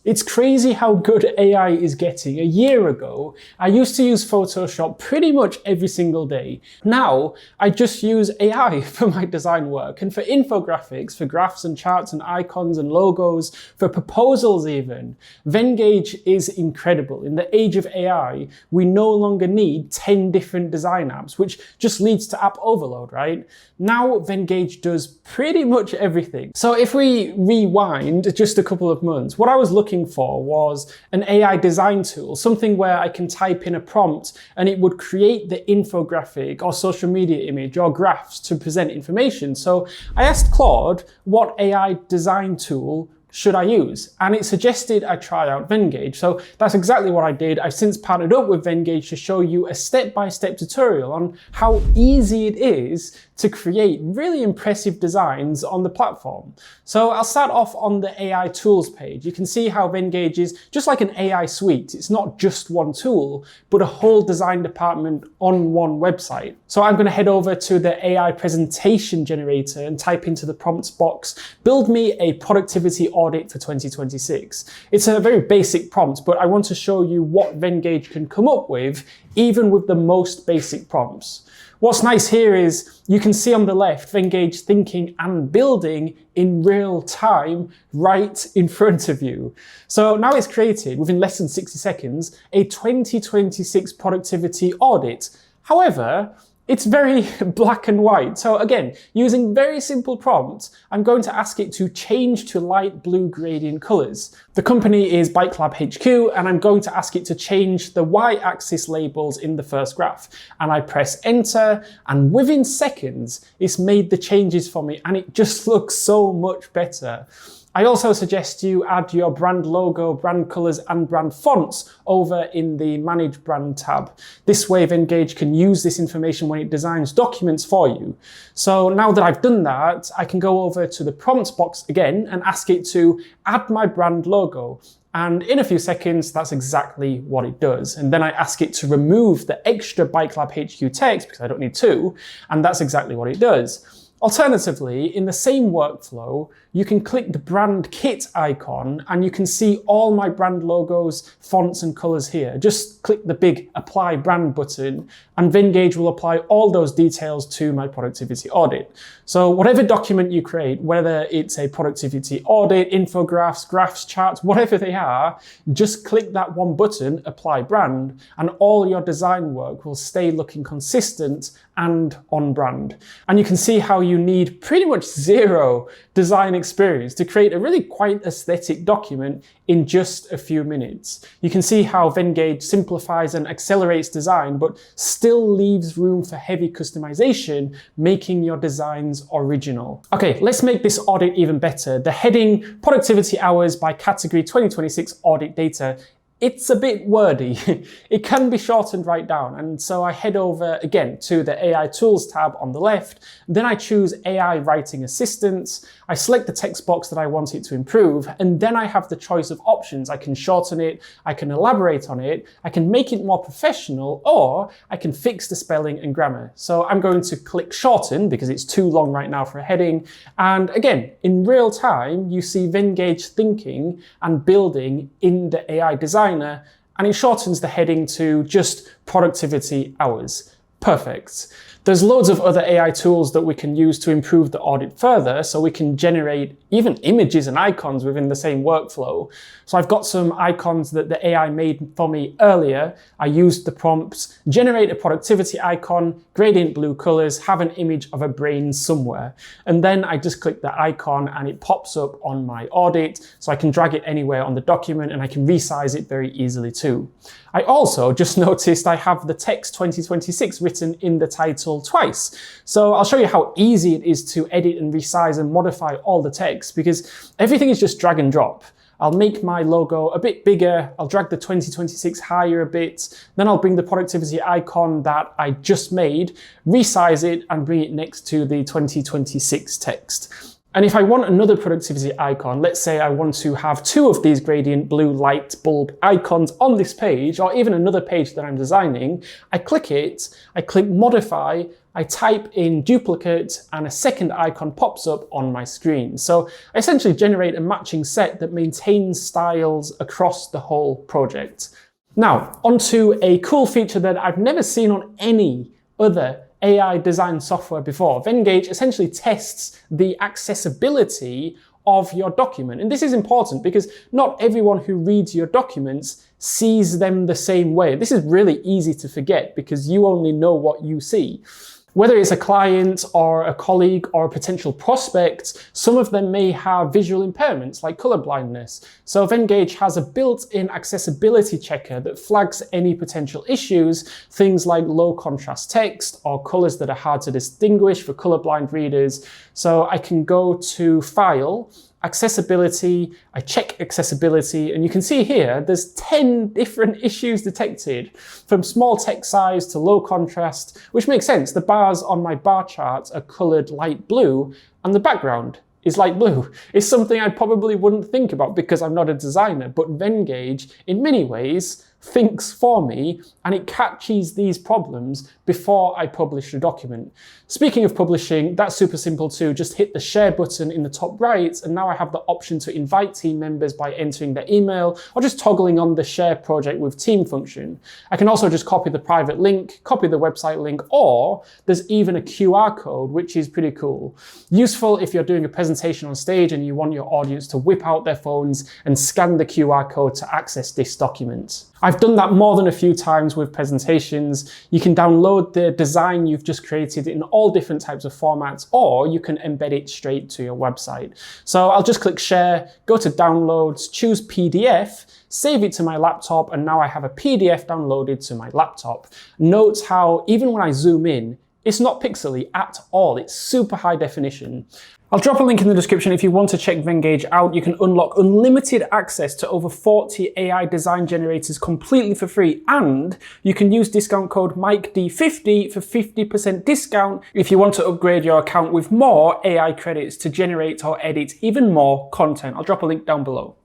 It's crazy how good AI is getting. A year ago, I used to use Photoshop pretty much every single day. Now, I just use AI for my design work and for infographics, for graphs and charts and icons and logos, for proposals even. Venngage is incredible. In the age of AI, we no longer need 10 different design apps, which just leads to app overload, right? Now, Venngage does pretty much everything. So if we rewind just a couple of months, what I was looking for was an AI design tool, something where I can type in a prompt and it would create the infographic or social media image or graphs to present information. So I asked Claude what AI design tool should I use? And it suggested I try out Venngage. So that's exactly what I did. I've since partnered up with Venngage to show you a step-by-step tutorial on how easy it is to create really impressive designs on the platform. So I'll start off on the AI tools page. You can see how Venngage is just like an AI suite. It's not just one tool, but a whole design department on one website. So I'm going to head over to the AI presentation generator and type into the prompts box, build me a productivity audit for 2026. It's a very basic prompt, but I want to show you what Venngage can come up with, even with the most basic prompts. What's nice here is you can see on the left Venngage thinking and building in real time right in front of you. So now it's created, within less than 60 seconds, a 2026 productivity audit. However, it's very black and white. So again, using very simple prompts, I'm going to ask it to change to light blue gradient colors. The company is Bike Lab HQ, and I'm going to ask it to change the y-axis labels in the first graph. And I press enter, and within seconds, it's made the changes for me, and it just looks so much better. I also suggest you add your brand logo, brand colors, and brand fonts over in the Manage Brand tab. This way, Venngage can use this information when it designs documents for you. So now that I've done that, I can go over to the prompts box again and ask it to add my brand logo. And in a few seconds, that's exactly what it does. And then I ask it to remove the extra Bike Lab HQ text because I don't need to, and that's exactly what it does. Alternatively, in the same workflow, you can click the brand kit icon and you can see all my brand logos, fonts and colors here. Just click the big apply brand button and Venngage will apply all those details to my productivity audit. So whatever document you create, whether it's a productivity audit, infographics, graphs, charts, whatever they are, just click that one button, apply brand, and all your design work will stay looking consistent and on brand. And you can see how you need pretty much zero design experience to create a really quite aesthetic document in just a few minutes. You can see how Venngage simplifies and accelerates design, but still leaves room for heavy customization, making your designs original. Okay, let's make this audit even better. The heading Productivity Hours by Category 2026 Audit Data. It's a bit wordy. It can be shortened right down. And so I head over again to the AI Tools tab on the left. Then I choose AI Writing Assistance. I select the text box that I want it to improve. And then I have the choice of options. I can shorten it, I can elaborate on it, I can make it more professional, or I can fix the spelling and grammar. So I'm going to click shorten because it's too long right now for a heading. And again, in real time, you see Venngage thinking and building in the AI designer, and it shortens the heading to just productivity hours. Perfect. There's loads of other AI tools that we can use to improve the audit further, so we can generate even images and icons within the same workflow. So I've got some icons that the AI made for me earlier. I used the prompts, generate a productivity icon, gradient blue colors, have an image of a brain somewhere. And then I just click the icon and it pops up on my audit, so I can drag it anywhere on the document and I can resize it very easily too. I also just noticed I have the text 2026 written in the title twice. So I'll show you how easy it is to edit and resize and modify all the text because everything is just drag and drop. I'll make my logo a bit bigger, I'll drag the 2026 higher a bit, then I'll bring the productivity icon that I just made, resize it and bring it next to the 2026 text. And if I want another productivity icon, let's say I want to have 2 of these gradient blue light bulb icons on this page, or even another page that I'm designing, I click it, I click modify, I type in duplicate, and a second icon pops up on my screen. So I essentially generate a matching set that maintains styles across the whole project. Now, onto a cool feature that I've never seen on any other AI design software before. Venngage essentially tests the accessibility of your document. And this is important because not everyone who reads your documents sees them the same way. This is really easy to forget because you only know what you see. Whether it's a client or a colleague or a potential prospect, some of them may have visual impairments like color blindness. So Venngage has a built-in accessibility checker that flags any potential issues, things like low contrast text or colors that are hard to distinguish for colorblind readers. So I can go to File, Accessibility, I check accessibility, and you can see here there's 10 different issues detected, from small text size to low contrast, which makes sense. The bars on my bar chart are colored light blue and the background is light blue. It's something I probably wouldn't think about because I'm not a designer, but Venngage in many ways thinks for me and it catches these problems before I publish the document. Speaking of publishing, that's super simple too. Just hit the share button in the top right and now I have the option to invite team members by entering their email or just toggling on the share project with team function. I can also just copy the private link, copy the website link, or there's even a QR code, which is pretty cool. Useful if you're doing a presentation on stage and you want your audience to whip out their phones and scan the QR code to access this document. I've done that more than a few times with presentations. You can download the design you've just created in all different types of formats, or you can embed it straight to your website. So I'll just click share, go to downloads, choose PDF, save it to my laptop, and now I have a PDF downloaded to my laptop. Note how even when I zoom in, it's not pixely at all. It's super high definition. I'll drop a link in the description if you want to check Venngage out. You can unlock unlimited access to over 40 AI design generators completely for free, and you can use discount code MikeD50 for 50% discount if you want to upgrade your account with more AI credits to generate or edit even more content. I'll drop a link down below.